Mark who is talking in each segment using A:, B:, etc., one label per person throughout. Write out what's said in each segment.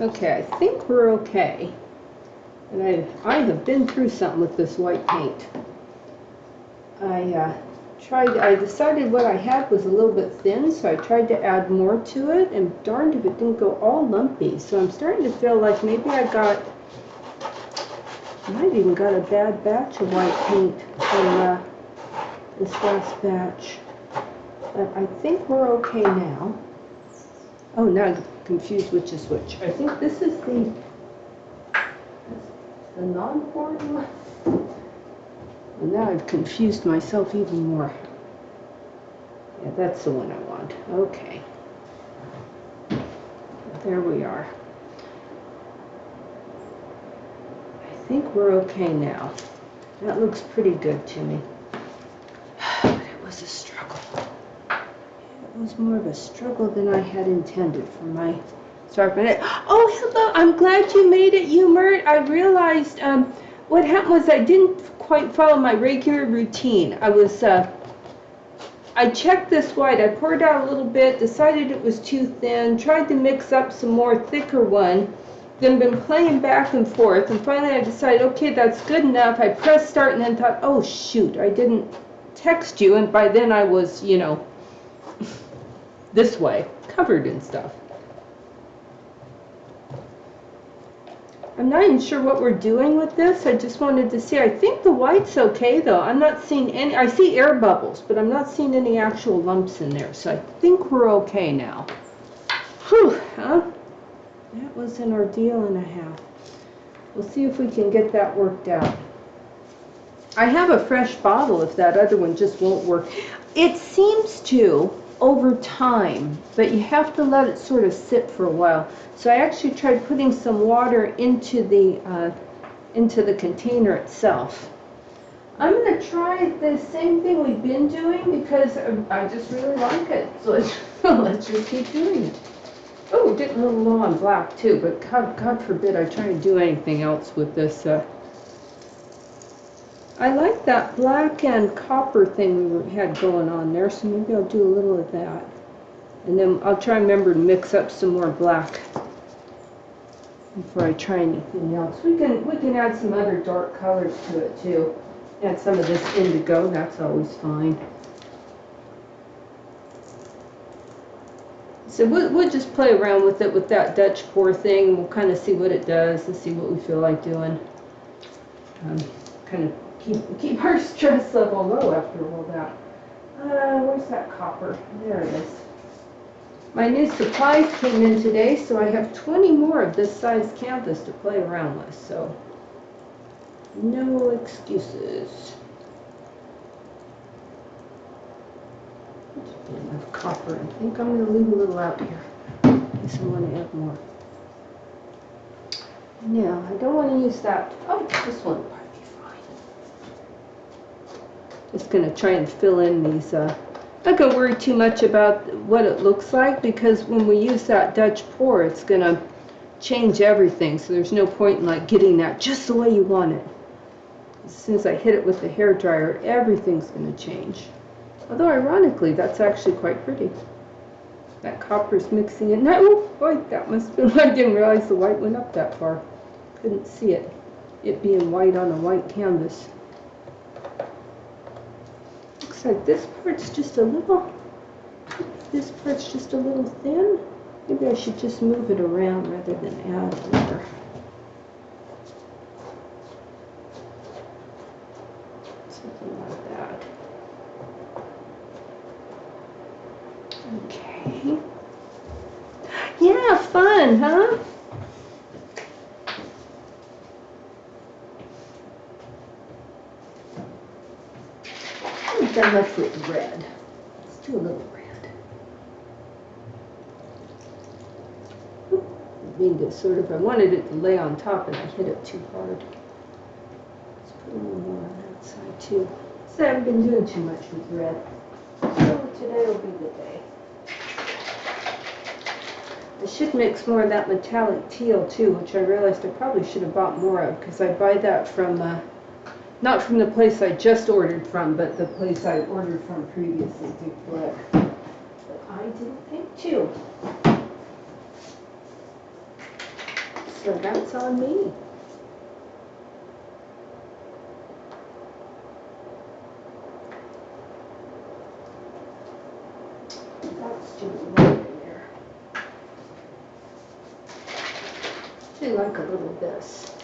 A: Okay, I think we're okay. And I have been through something with this white paint. I decided what I had was a little bit thin, so I tried to add more to it, and darned if it didn't go all lumpy. So I'm starting to feel like maybe I might even got a bad batch of white paint from this last batch. But I think we're okay now. Oh, now I'm confused which is which. I think this is the non-pouring one. And now I've confused myself even more. Yeah, that's the one I want. Okay. There we are. I think we're okay now. That looks pretty good to me. But it was a struggle. It was more of a struggle than I had intended for my start. Oh, hello. I'm glad you made it, Mert. I realized what happened was I didn't quite follow my regular routine. I checked this white. I poured out a little bit, decided it was too thin, tried to mix up some more thicker one, then been playing back and forth, and finally I decided, okay, that's good enough. I pressed start and then thought, oh shoot, I didn't text you, and by then I was, you know, this way, covered in stuff. I'm not even sure what we're doing with this. I just wanted to see. I think the white's okay though. I'm not seeing any, I see air bubbles, but I'm not seeing any actual lumps in there. So I think we're okay now. Whew, huh? That was an ordeal and a half. We'll see if we can get that worked out. I have a fresh bottle if that other one just won't work. It seems to over time, but you have to let it sort of sit for a while. So I actually tried putting some water into the container itself. I'm going to try the same thing we've been doing because I just really like it. So let's just keep doing it. Oh, getting a little low on black too, but God forbid I try to do anything else with this. I like that black and copper thing we had going on there, so maybe I'll do a little of that. And then I'll try and remember to mix up some more black before I try anything else. We can add some other dark colors to it too. Add some of this indigo, that's always fine. So we'll just play around with it with that Dutch pour thing. We'll kind of see what it does and see what we feel like doing. Kind of keep our stress level low after all that. Where's that copper? There it is. My new supplies came in today, so I have 20 more of this size canvas to play around with, so no excuses. Enough copper. I think I'm going to leave a little out here in case I want to add more. Now, I don't want to use that. Oh, this one will probably be fine. Just going to try and fill in these. I'm not going to worry too much about what it looks like because when we use that Dutch pour, it's going to change everything. So there's no point in like getting that just the way you want it. As soon as I hit it with the hairdryer, everything's going to change. Although ironically, that's actually quite pretty. That copper's mixing in. Oh boy, that must have been. I didn't realize the white went up that far. Couldn't see it. It being white on a white canvas. Looks like this part's just a little. This part's just a little thin. Maybe I should just move it around rather than add more. Something like that. Okay. Yeah, fun, huh? I haven't done much with red. Let's do a little red. I mean to sort of, I wanted it to lay on top and I hit it too hard. Let's put a little more on that side too. So I haven't been doing too much with red. So today will be the day. I should mix more of that metallic teal too, which I realized I probably should have bought more of because I buy that from, not from the place I just ordered from, but the place I ordered from previously, Big Black. But I didn't think to. So that's on me. That's too light in there. I like a little of this.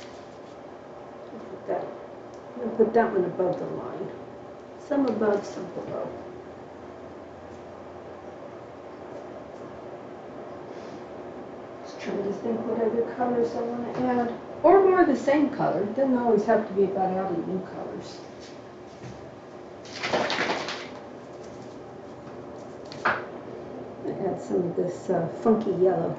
A: I'm going to put that one above the line. Some above, some below. Just trying to think what other colors I want to add. Or more of the same color. It doesn't always have to be about adding new colors. I'm going to add some of this funky yellow.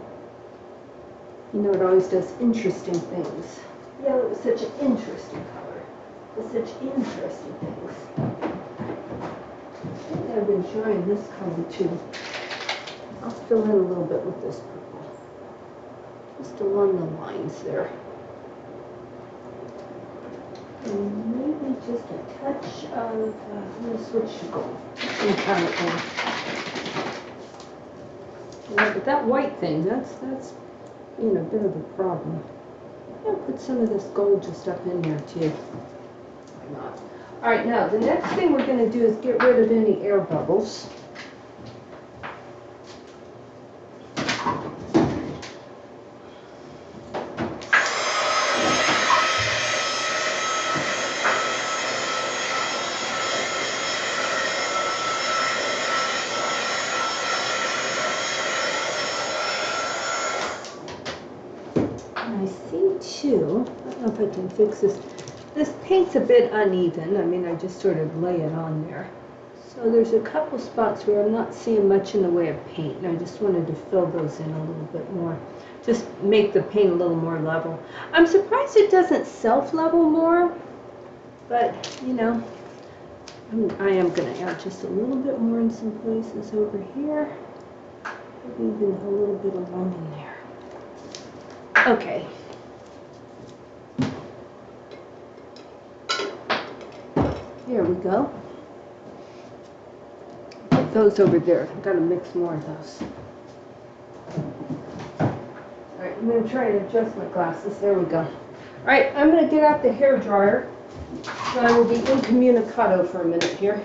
A: You know, it always does interesting things. Yellow is such an interesting color. Does such interesting things. I think I've been trying this color too. I'll fill in a little bit with this purple. Just along the lines there. And maybe just a touch of, I'm going to switch to gold. Some kind of gold. Yeah, but that white thing, that's being a bit of a problem. I'll put some of this gold just up in there too. Why not? All right, now the next thing we're going to do is get rid of any air bubbles. I don't know if I can fix this. This paint's a bit uneven. I mean, I just sort of lay it on there. So there's a couple spots where I'm not seeing much in the way of paint, and I just wanted to fill those in a little bit more. Just make the paint a little more level. I'm surprised it doesn't self-level more, but, you know, I am going to add just a little bit more in some places over here. Maybe even a little bit along in there. Okay. There we go. Put those over there. I've got to mix more of those. Alright, I'm going to try and adjust my glasses. There we go. Alright, I'm going to get out the hair dryer. So I will be incommunicado for a minute here.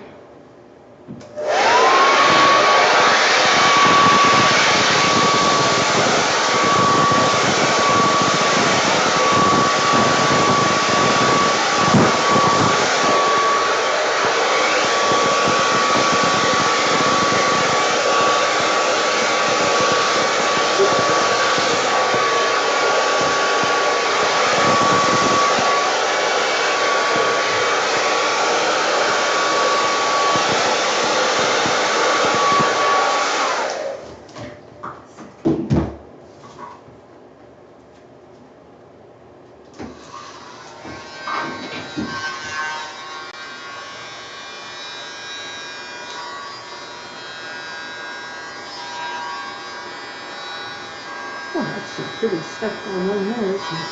A: Oh, that's some pretty stuff going on there, isn't it?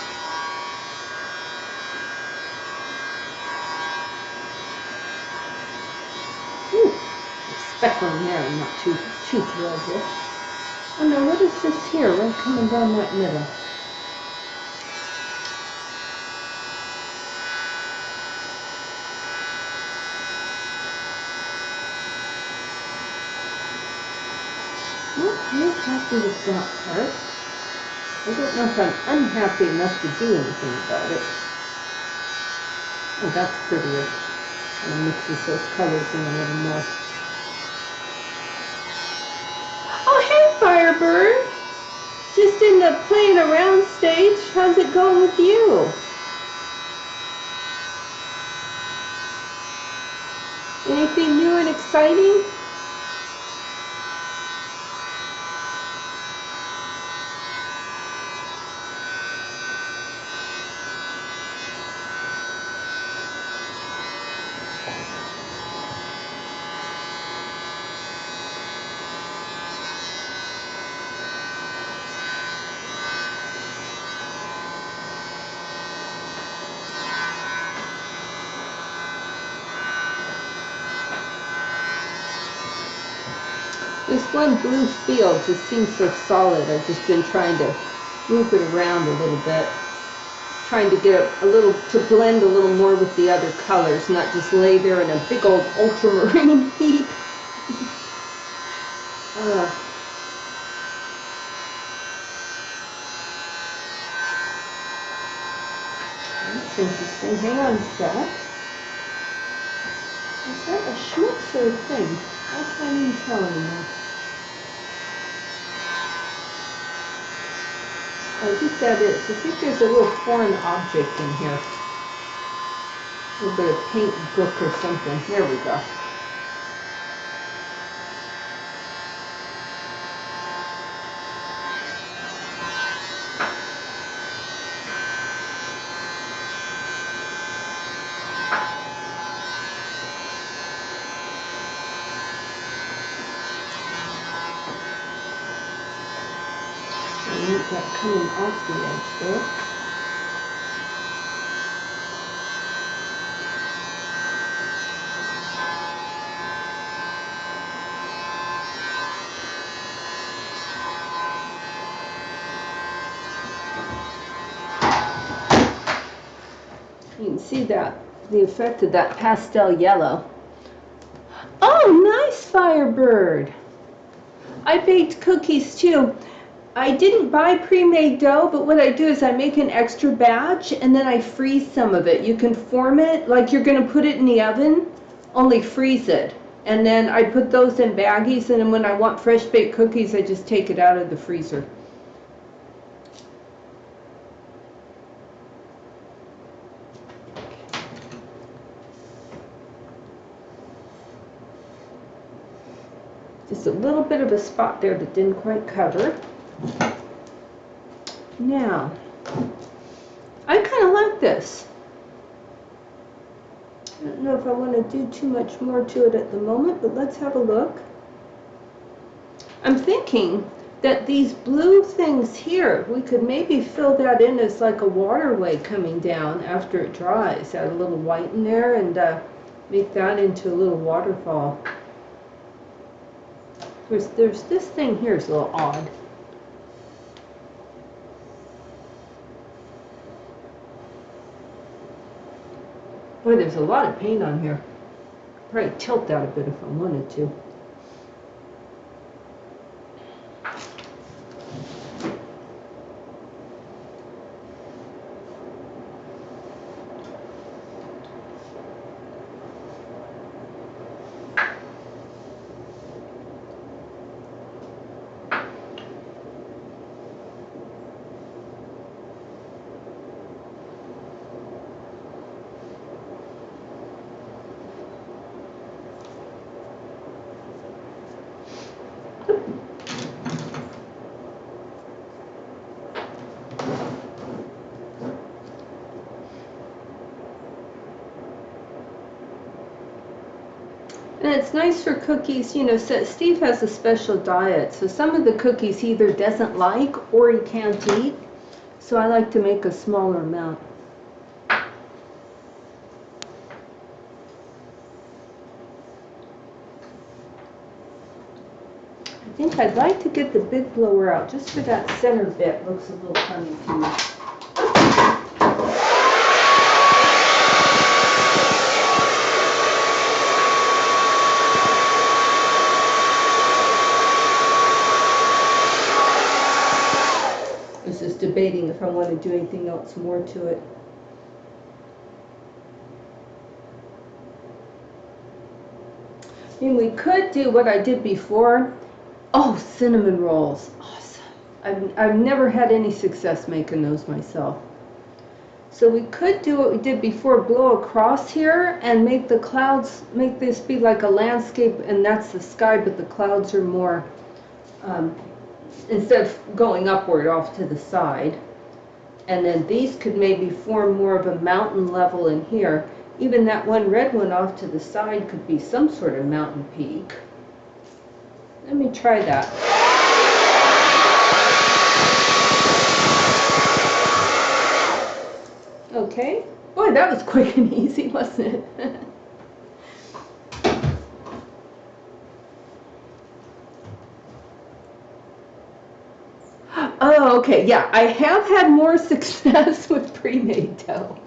A: Ooh, a speck on there. I'm not too thrilled with. Oh no, what is this here? Right coming down that middle. Well, I'm happy with that part. I don't know if I'm unhappy enough to do anything about it. Oh, that's prettier. And it mixes those colors in a little more. Oh, hey, Firebird! Just in the playing around stage. How's it going with you? Anything new and exciting? This one blue field just seems so solid. I've just been trying to move it around a little bit, trying to get a little, to blend a little more with the other colors, not just lay there in a big old ultramarine heap. That's interesting. Hang on a sec. Is that a schmutz or a thing? I can't even tell anymore. I think that is. I think there's a little foreign object in here. A little bit of paint book or something. There we go. I want that coming off the edge there. You can see that, the effect of that pastel yellow. Oh, nice, Firebird. I baked cookies too. I didn't buy pre-made dough, but what I do is I make an extra batch and then I freeze some of it. You can form it like you're going to put it in the oven, only freeze it. And then I put those in baggies, and then when I want fresh baked cookies, I just take it out of the freezer. Just a little bit of a spot there that didn't quite cover. Now, I kind of like this. I don't know if I want to do too much more to it at the moment, but let's have a look. I'm thinking that these blue things here, we could maybe fill that in as like a waterway coming down after it dries. Add a little white in there and make that into a little waterfall. There's this thing here is a little odd. Boy, there's a lot of paint on here. Probably tilt that a bit if I wanted to. And it's nice for cookies, you know, so Steve has a special diet, so some of the cookies he either doesn't like or he can't eat, so I like to make a smaller amount. I think I'd like to get the big blower out just for that center bit. Looks a little funny to me. Debating if I want to do anything else more to it. I mean, we could do what I did before. Oh, cinnamon rolls. Awesome. I've never had any success making those myself. So we could do what we did before, blow across here and make the clouds, make this be like a landscape, and that's the sky, but the clouds are more instead of going upward off to the side. And then these could maybe form more of a mountain level in here. Even that one red one off to the side could be some sort of mountain peak. Let me try that. Okay. Boy, that was quick and easy, wasn't it? Oh, okay, yeah, I have had more success with pre-made dough.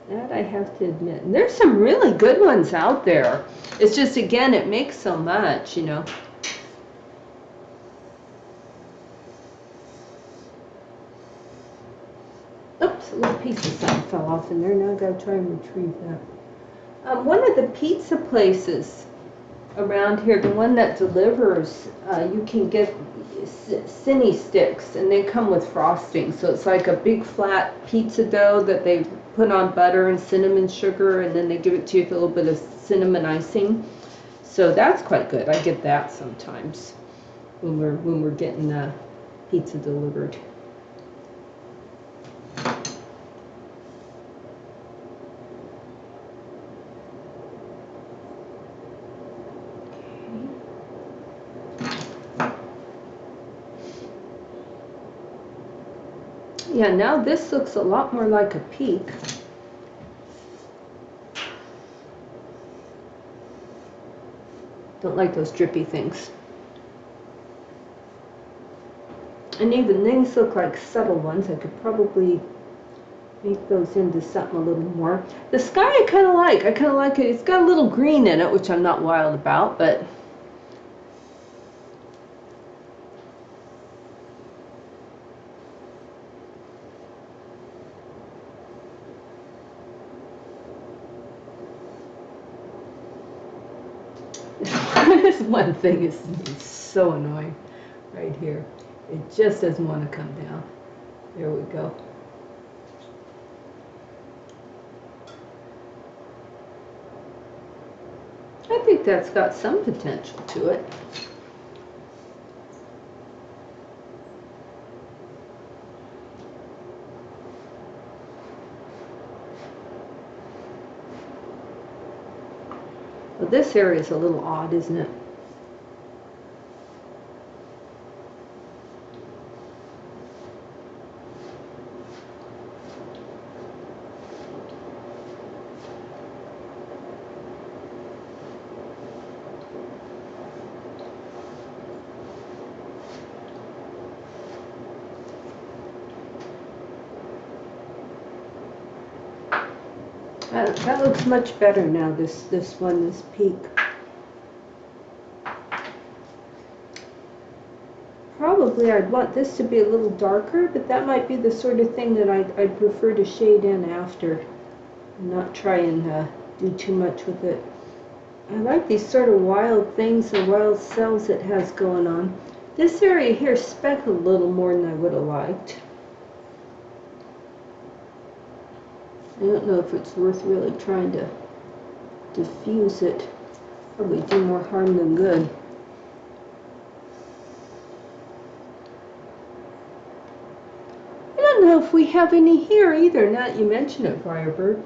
A: That I have to admit. And there's some really good ones out there. It's just, again, it makes so much, you know. Oops, a little piece of something fell off in there. Now I've got to try and retrieve that. One of the pizza places around here, the one that delivers, you can get cine sticks, and they come with frosting. So it's like a big flat pizza dough that they put on butter and cinnamon sugar, and then they give it to you with a little bit of cinnamon icing. So that's quite good. I get that sometimes when we're getting pizza delivered. Yeah, now this looks a lot more like a peak. Don't like those drippy things. And even these look like subtle ones. I could probably make those into something a little more. The sky I kind of like. I kind of like it. It's got a little green in it, which I'm not wild about, but this one thing is so annoying right here. It just doesn't want to come down. There we go. I think that's got some potential to it. Well, this area is a little odd, isn't it? That looks much better now, this peak. Probably I'd want this to be a little darker, but that might be the sort of thing that I'd prefer to shade in after, and not try and do too much with it. I like these sort of wild things, the wild cells it has going on. This area here is speckled a little more than I would have liked. I don't know if it's worth really trying to diffuse it. Probably do more harm than good. I don't know if we have any here either, now that you mention it, Firebird.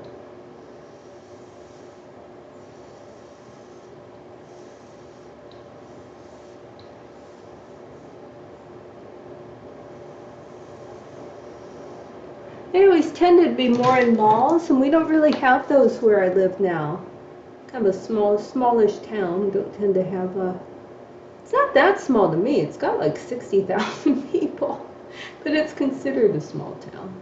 A: They always tended to be more in malls, and we don't really have those where I live now. Kind of a smallish town. We don't tend to have it's not that small to me. It's got like 60,000 people, but it's considered a small town.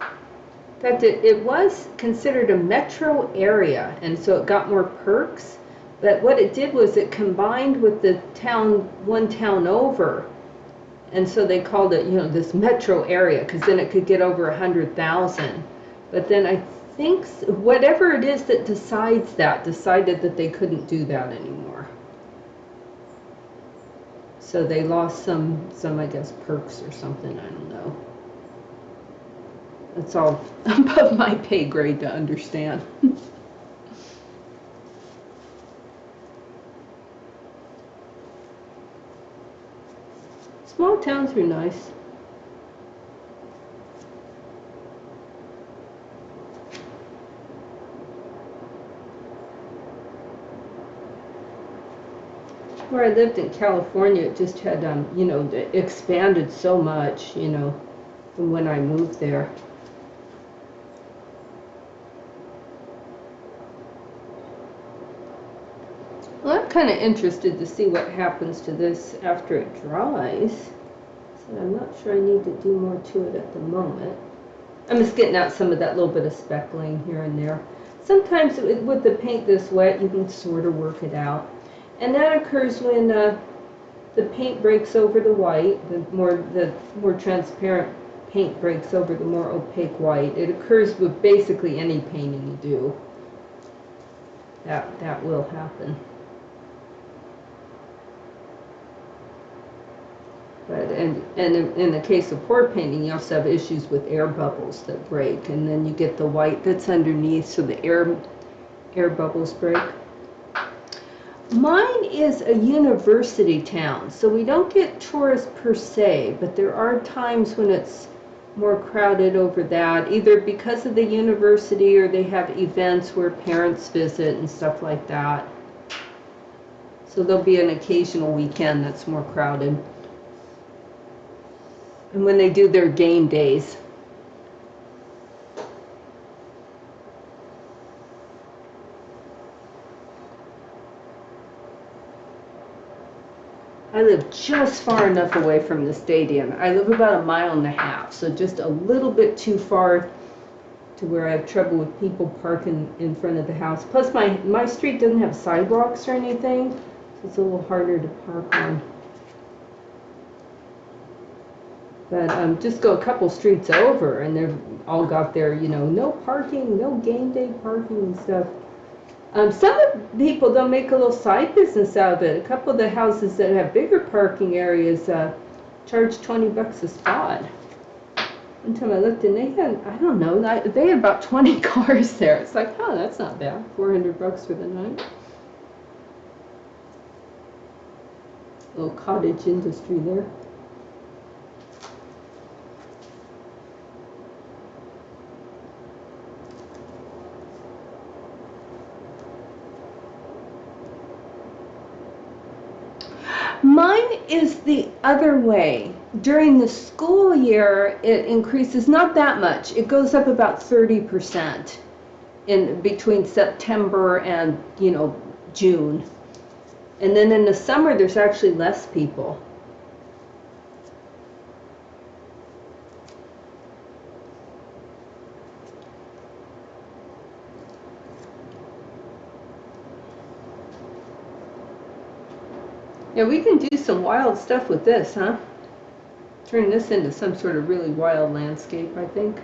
A: In fact, it was considered a metro area, and so it got more perks. But what it did was it combined with the town, one town over, and so they called it, you know, this metro area, because then it could get over 100,000. But then I think whatever it is that decided that they couldn't do that anymore. So they lost some I guess perks or something. I don't know. It's all above my pay grade to understand. Small towns are nice. Where I lived in California, it just had, you know, expanded so much, you know, from when I moved there. Well, I'm kind of interested to see what happens to this after it dries. So I'm not sure I need to do more to it at the moment. I'm just getting out some of that little bit of speckling here and there. Sometimes with the paint this wet, you can sort of work it out. And that occurs when the paint breaks over the white, the more transparent paint breaks over the more opaque white. It occurs with basically any painting you do. That will happen. But and in the case of pour painting, you also have issues with air bubbles that break, and then you get the white that's underneath, so the air bubbles break. Mine is a university town, so we don't get tourists per se, but there are times when it's more crowded over that, either because of the university or they have events where parents visit and stuff like that. So there'll be an occasional weekend that's more crowded. And when they do their game days. I live just far enough away from the stadium. I live about 1.5 miles, so just a little bit too far to where I have trouble with people parking in front of the house. Plus my street doesn't have sidewalks or anything, so it's a little harder to park on. But just go a couple streets over and they've all got their, no parking, no game day parking and stuff. Some people, they'll make a little side business out of it. A couple of the houses that have bigger parking areas charge $20 a spot. One time I looked and they had, I don't know, they had about 20 cars there. It's like, oh, that's not bad. $400 for the night. Little cottage industry there. Mine is the other way. During the school year, it increases not that much. It goes up about 30% in between September and, June. And then in the summer, there's actually less people. Yeah, we can do some wild stuff with this, huh? Turn this into some sort of really wild landscape, I think.